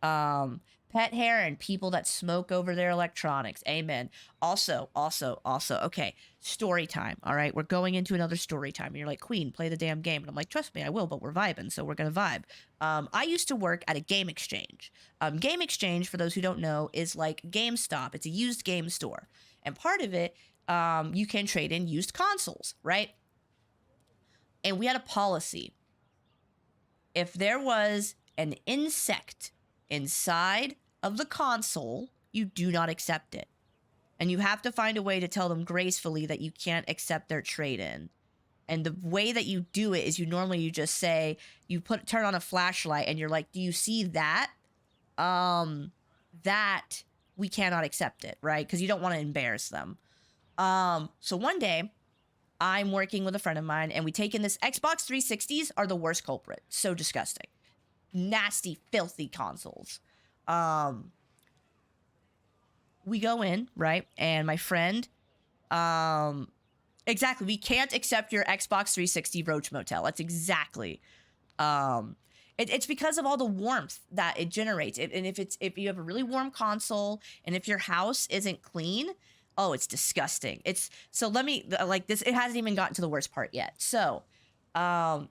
Pet hair and people that smoke over their electronics. Amen. Also, okay, story time. All right, we're going into another story time. And you're like, Queen, play the damn game. And I'm like, trust me, I will, but we're vibing, so we're going to vibe. I used to work at a game exchange. Game exchange, for those who don't know, is like GameStop. It's a used game store. And part of it, you can trade in used consoles, right? And we had a policy. If there was an insect inside of the console, you do not accept it. And you have to find a way to tell them gracefully that you can't accept their trade-in. And the way that you do it is you just say, turn on a flashlight and you're like, do you see that? That we cannot accept it, right? Because you don't want to embarrass them. So one day, I'm working with a friend of mine and we take in this Xbox 360s are the worst culprit. So disgusting. Nasty, filthy consoles. We go in, right? And my friend, exactly, we can't accept your Xbox 360 Roach Motel. That's exactly. It's because of all the warmth that it generates. And if you have a really warm console and if your house isn't clean, oh, it's disgusting. So let me, like this, it hasn't even gotten to the worst part yet. So,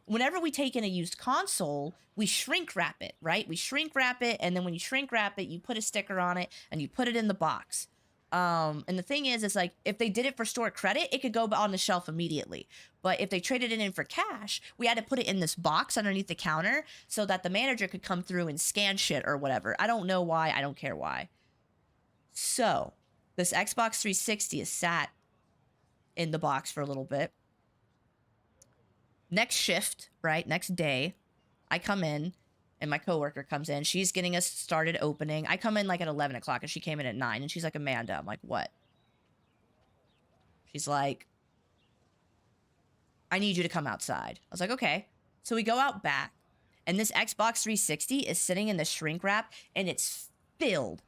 whenever we take in a used console, we shrink wrap it, right? We shrink wrap it, and then when you shrink wrap it, you put a sticker on it and you put it in the box. And the thing is, it's like if they did it for store credit, it could go on the shelf immediately. But if they traded it in for cash, we had to put it in this box underneath the counter so that the manager could come through and scan shit or whatever. I don't know why. I don't care why. So this Xbox 360 is sat in the box for a little bit. Next shift, right? Next day, I come in and my coworker comes in. She's getting us started opening. I come in like at 11 o'clock and she came in at 9 and she's like, Amanda. I'm like, what? She's like, I need you to come outside. I was like, okay. So we go out back and this Xbox 360 is sitting in the shrink wrap and it's filled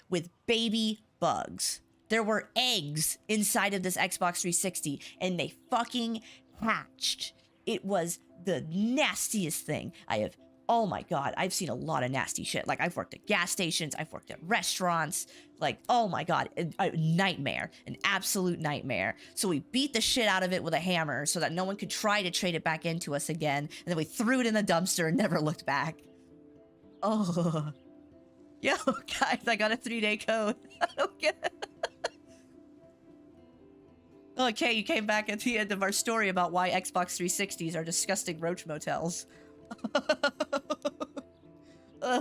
with baby bugs. There were eggs inside of this Xbox 360 and they fucking hatched. It was the nastiest thing I have. Oh my God, I've seen a lot of nasty shit. Like I've worked at gas stations, I've worked at restaurants. Like, oh my God, a nightmare, an absolute nightmare. So we beat the shit out of it with a hammer so that no one could try to trade it back into us again. And then we threw it in the dumpster and never looked back. Oh, yo, guys, I got a 3-day code. I don't get it. Okay, you came back at the end of our story about why Xbox 360s are disgusting roach motels.